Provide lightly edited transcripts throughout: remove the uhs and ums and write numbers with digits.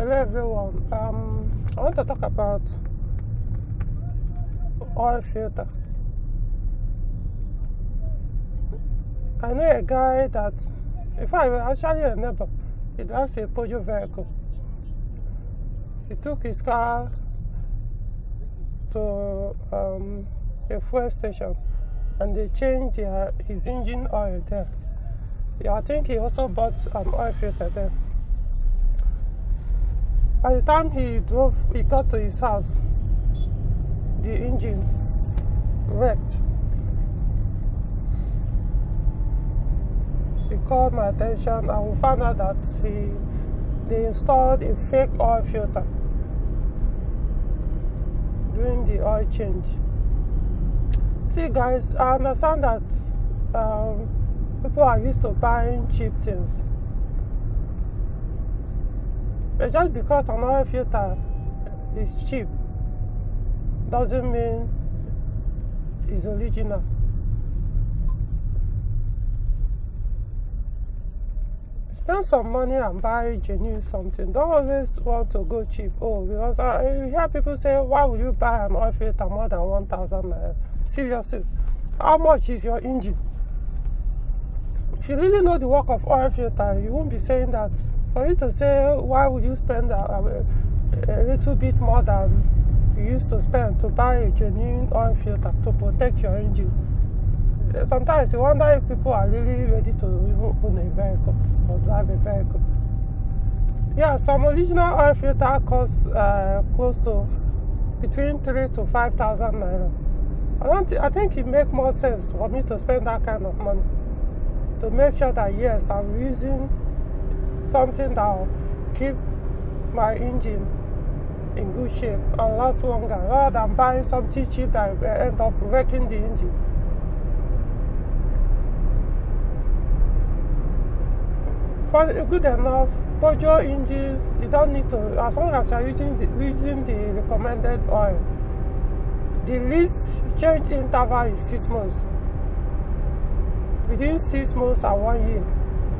Hello everyone. I want to talk about oil filter. I know a guy that, in fact, actually a neighbor, he drives a Peugeot vehicle. He took his car to a fuel station and they changed his engine oil there. Yeah, I think he also bought an oil filter there. By the time he got to his house, the engine wrecked. He called my attention and we found out that they installed a fake oil filter during the oil change. See guys, I understand that people are used to buying cheap things. But just because an oil filter is cheap doesn't mean it's original. Spend some money and buy genuine something. Don't always want to go cheap. Because I hear people say, why would you buy an oil filter more than 1,000 naira? Seriously, how much is your engine? If you really know the work of oil filter, you won't be saying that. For you to say, why would you spend a little bit more than you used to spend to buy a genuine oil filter to protect your engine? Sometimes you wonder if people are really ready to even own a vehicle or drive a vehicle. Yeah, some original oil filter costs close to between 3,000 to 5,000 naira. I think it makes more sense for me to spend that kind of money to make sure that yes, I'm using something that will keep my engine in good shape and last longer, rather than buying something cheap that will end up wrecking the engine. For good enough, Peugeot engines, you don't need to, as long as you're using the recommended oil. The least change interval is 6 months. Within 6 months and 1 year,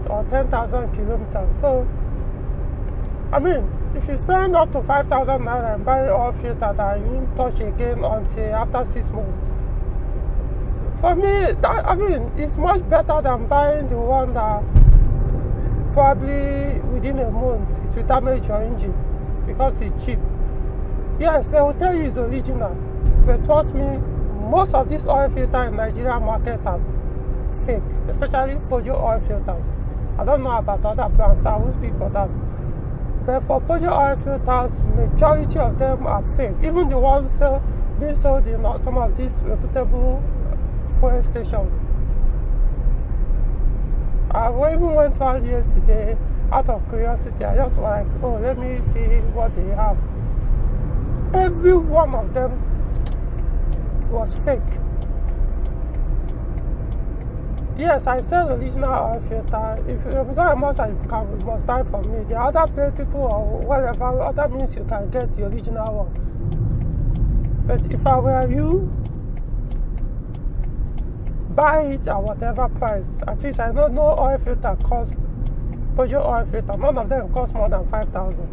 or 10,000 kilometers. So, I mean, if you spend up to 5,000 naira and buy an oil filter that you won't touch again until after 6 months, for me, it's much better than buying the one that probably within a month it will damage your engine because it's cheap. Yes, they will tell you it's original, but trust me, most of these oil filters in Nigerian market are fake, especially Peugeot oil filters. I don't know about other brands, I won't speak for that. But for Peugeot oil filters, majority of them are fake. Even the ones being sold in some of these reputable fuel stations. I even went one yesterday out of curiosity. I just was like, let me see what they have. Every one of them was fake. Yes, I sell original oil filter. If you don't must buy from me. The other people or whatever, other means you can get the original one. But if I were you, buy it at whatever price. At least I know no oil filter costs, Peugeot oil filter, none of them cost more than 5,000.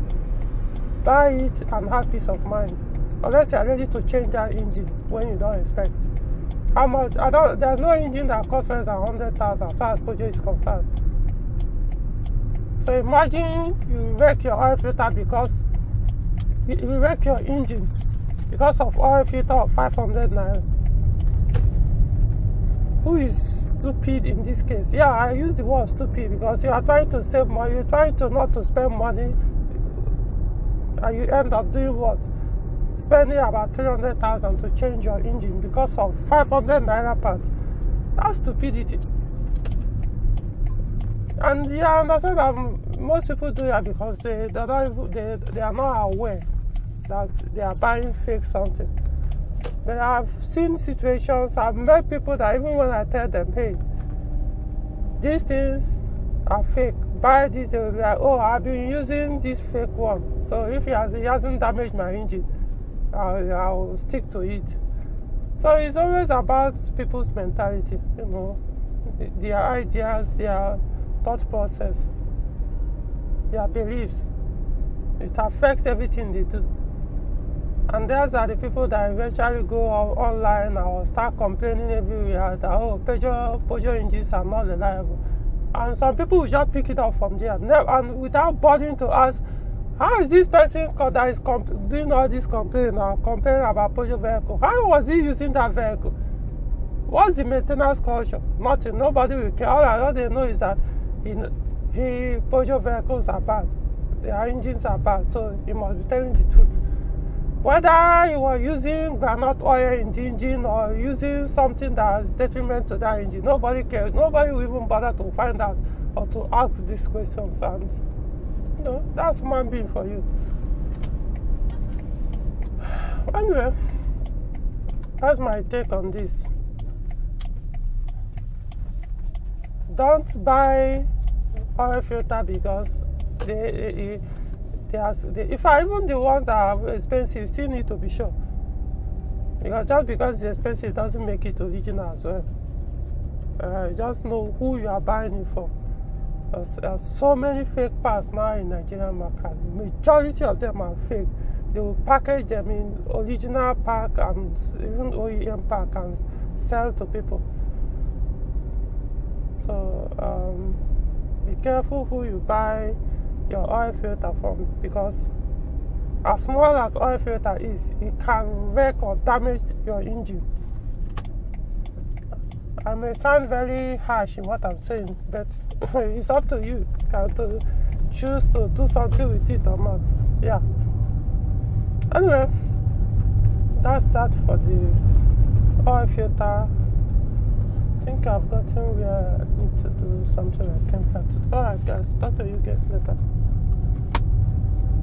Buy it and have peace of mind. Unless you are ready to change that engine when you don't expect. How much? There's no engine that costs less than 100,000 as far as Peugeot is concerned. So imagine you wreck your oil filter because you wreck your engine because of oil filter of 500 naira. Who is stupid in this case? Yeah, I use the word stupid because you are trying to save money, you're trying to not to spend money, and you end up doing what? Spending about 300,000 to change your engine because of 500 naira parts. That's stupidity. And yeah, I understand that most people do that because they are not aware that they are buying fake something. But I've seen situations, I've met people that even when I tell them, hey, these things are fake, buy this, they will be like, I've been using this fake one. So if he hasn't damaged my engine, I'll stick to it. So it's always about people's mentality, their ideas, their thought process, their beliefs. It affects everything they do. And those are the people that eventually go online or start complaining everywhere that, oh, Peugeot engines are not reliable. And some people will just pick it up from there, and without bothering to ask, how is this person that is doing all this complaining about Peugeot vehicle? How was he using that vehicle? What's the maintenance culture? Nothing. Nobody will care. All they know is that Peugeot vehicles are bad. Their engines are bad, so you must be telling the truth. Whether you are using groundnut oil in the engine or using something that is detriment to that engine, nobody cares. Nobody will even bother to find out or to ask these questions. And that's human being for you. Anyway, that's my take on this. Don't buy oil filter because if even the ones that are expensive, still need to be sure. Because just because it's expensive doesn't make it original as well. Just know who you are buying it from. There's so many fake parts now in Nigerian market. Majority of them are fake. They will package them in original pack and even OEM pack and sell to people. So be careful who you buy your oil filter from, because as small as oil filter is, it can wreck or damage your engine. I may sound very harsh in what I'm saying, but it's up to you to choose to do something with it or not. Yeah. Anyway, that's that for the oil filter. I think I've gotten where I need to do something I came here to do. Alright guys, talk to you again later.